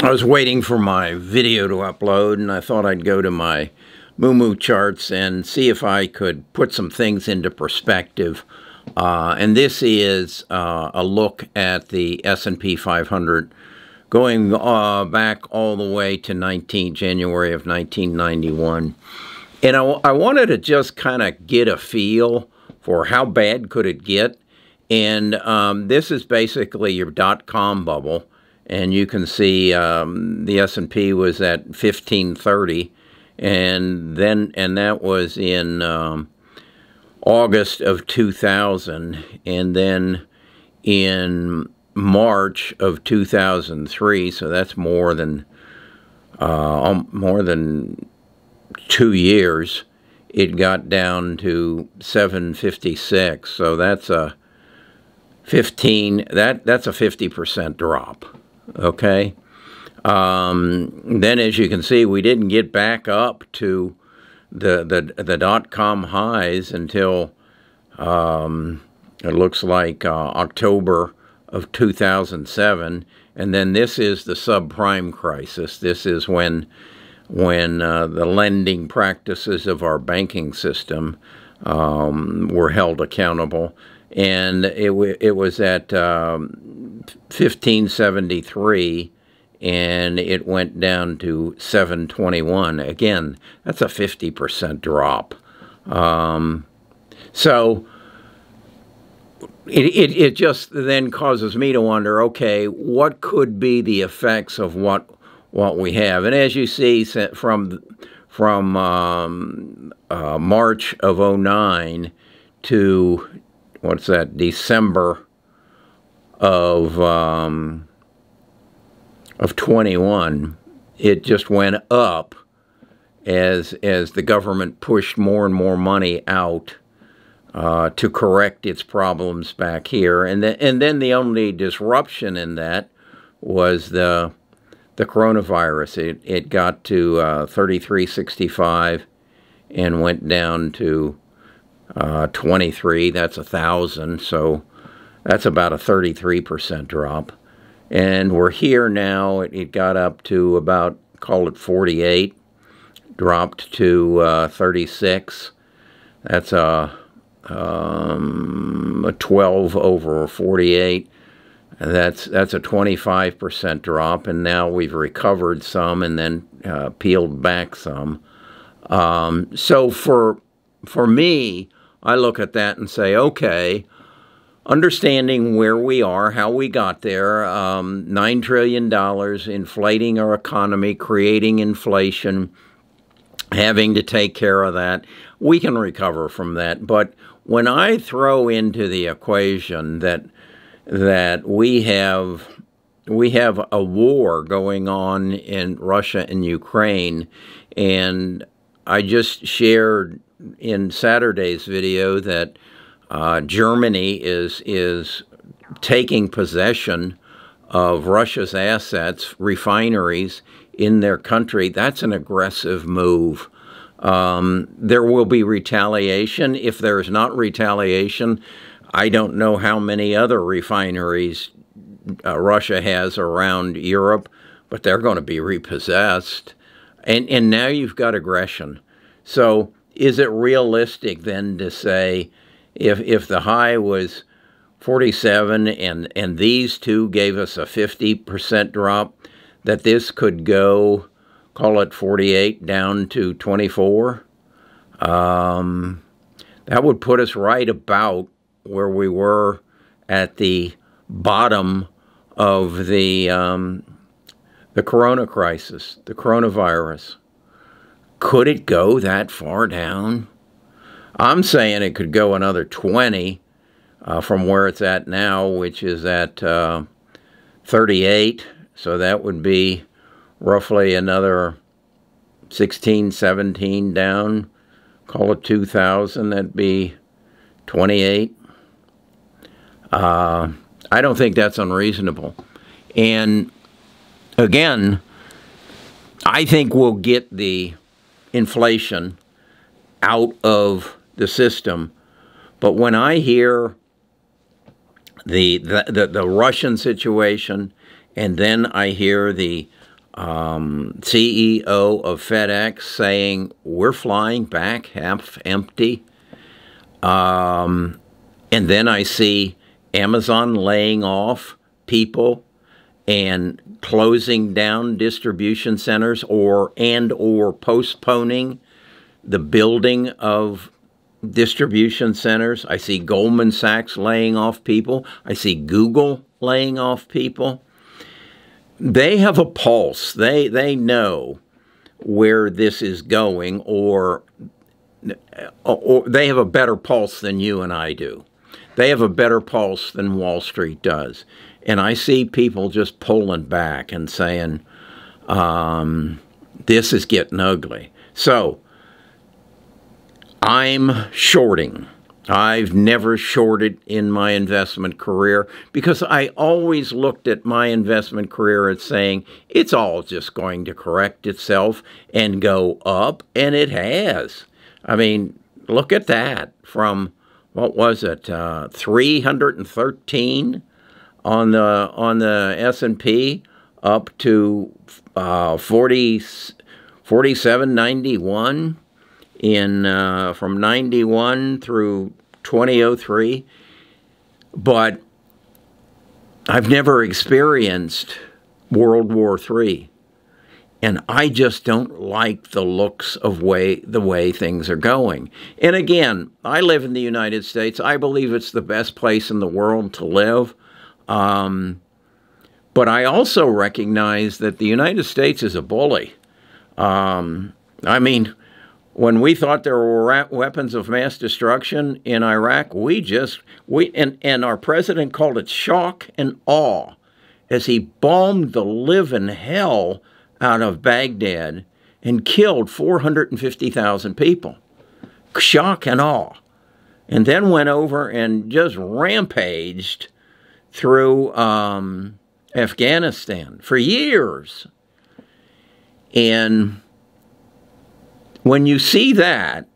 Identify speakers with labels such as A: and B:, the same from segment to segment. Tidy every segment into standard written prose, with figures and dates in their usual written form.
A: I was waiting for my video to upload, and I thought I'd go to my Moo charts and see if I could put some things into perspective. And this is a look at the S&P 500 going back all the way to January of 1991. And I wanted to just kind of get a feel for how bad could it get. And this is basically your dot-com bubble. And you can see the S&P was at 1530, and that was in August of 2000, and then in March of 2003. So that's more than 2 years. It got down to 756. So that's a 50% drop. Okay. Then, as you can see, we didn't get back up to the dot-com highs until it looks like October of 2007, and then this is the subprime crisis. This is when the lending practices of our banking system were held accountable, and it was at 1573, and it went down to 721. Again, that's a 50% drop. So it just then causes me to wonder, okay, what could be the effects of what we have? And as you see, from March of 09 to, what's that, December of 21, it just went up as the government pushed more and more money out to correct its problems back here, and then the only disruption in that was the coronavirus. It got to 3365 and went down to 23. That's 1,000. So that's about a 33% drop. And we're here now. It got up to about, call it 48, dropped to 36. That's a 12 over 48. And that's a 25% drop. And now we've recovered some and then peeled back some. So for me, I look at that and say, okay, understanding where we are, how we got there, $9 trillion, inflating our economy, creating inflation, having to take care of that, we can recover from that. But when I throw into the equation that we have a war going on in Russia and Ukraine, and I just shared in Saturday's video that Germany is taking possession of Russia's assets, refineries in their country. That's an aggressive move. There will be retaliation. If there's not retaliation, I don't know how many other refineries Russia has around Europe, but they're going to be repossessed. And now you've got aggression. So is it realistic then to say, if the high was 47 and these two gave us a 50% drop, that this could go, call it 48 down to 24? That would put us right about where we were at the bottom of the corona crisis, the coronavirus. Could it go that far down? I'm saying it could go another 20 from where it's at now, which is at 38. So that would be roughly another 16, 17 down. Call it 2,000. That'd be 28. I don't think that's unreasonable. And again, I think we'll get the inflation out of the system. But when I hear the Russian situation, and then I hear the CEO of FedEx saying we're flying back half empty. And then I see Amazon laying off people and closing down distribution centers or postponing the building of distribution centers. I see Goldman Sachs laying off people. I see Google laying off people. They have a pulse. They know where this is going, or they have a better pulse than you and I do. They have a better pulse than Wall Street does. And I see people just pulling back and saying, this is getting ugly. So I'm shorting. I've never shorted in my investment career because I always looked at my investment career as saying it's all just going to correct itself and go up, and it has. I mean, look at that from, what was it, 313 on the S&P up to 47.91 in from 91 through 2003. But I've never experienced World War III. And I just don't like the looks of the way things are going. And again, I live in the United States. I believe it's the best place in the world to live. But I also recognize that the United States is a bully. I mean, when we thought there were weapons of mass destruction in Iraq, and our president called it shock and awe as he bombed the living hell out of Baghdad and killed 450,000 people. Shock and awe. And then went over and just rampaged through Afghanistan for years. And when you see that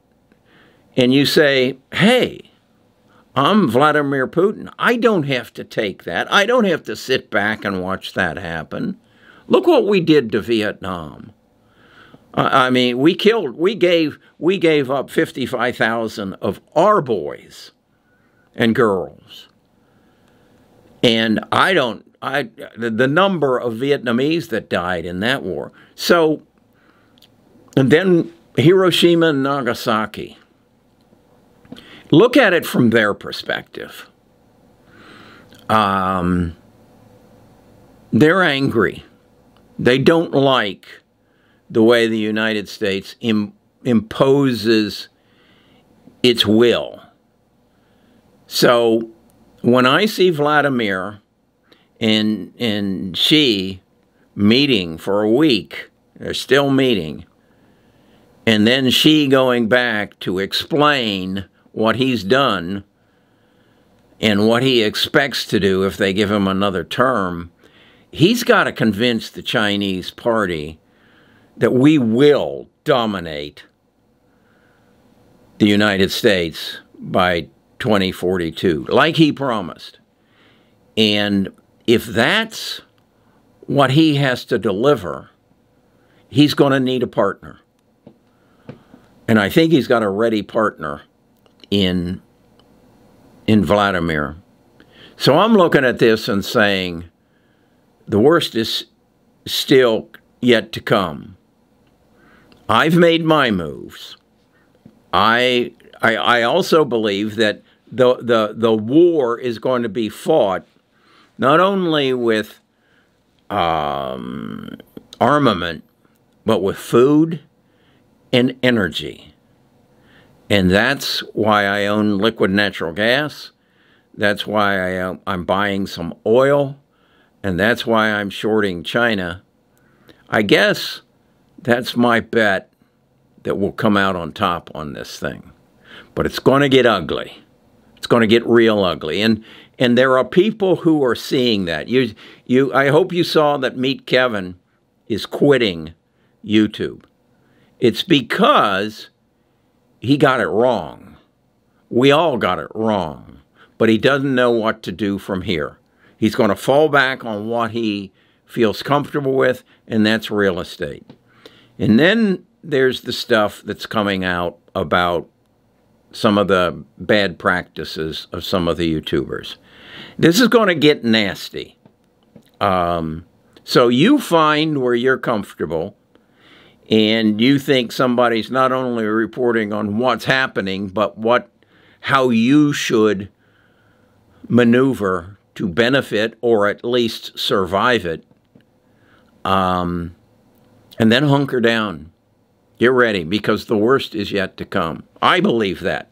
A: and you say, hey, I'm Vladimir Putin, I don't have to take that. I don't have to sit back and watch that happen. Look what we did to Vietnam. I mean, we gave up 55,000 of our boys and girls. And the number of Vietnamese that died in that war. So, and then Hiroshima and Nagasaki. Look at it from their perspective. They're angry. They don't like the way the United States imposes its will. So when I see Vladimir and Xi meeting for a week, they're still meeting, and then Xi going back to explain what he's done and what he expects to do if they give him another term, he's got to convince the Chinese party that we will dominate the United States by 2042, like he promised. And if that's what he has to deliver, he's going to need a partner. And I think he's got a ready partner in Vladimir. So I'm looking at this and saying, the worst is still yet to come. I've made my moves. I also believe that the war is going to be fought not only with armament, but with food and energy. And that's why I own liquid natural gas. That's why I'm buying some oil. And that's why I'm shorting China. I guess that's my bet that will come out on top on this thing. But it's going to get ugly. It's going to get real ugly. And there are people who are seeing that. I hope you saw that Meet Kevin is quitting YouTube. It's because he got it wrong. We all got it wrong. But he doesn't know what to do from here. He's going to fall back on what he feels comfortable with, and that's real estate. And then there's the stuff that's coming out about some of the bad practices of some of the YouTubers. This is going to get nasty. So you find where you're comfortable, and you think somebody's not only reporting on what's happening, but how you should maneuver to benefit or at least survive it. And then hunker down. Get ready, because the worst is yet to come. I believe that.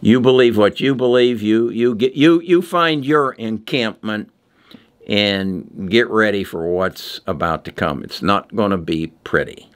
A: You believe what you believe. You find your encampment and get ready for what's about to come. It's not going to be pretty.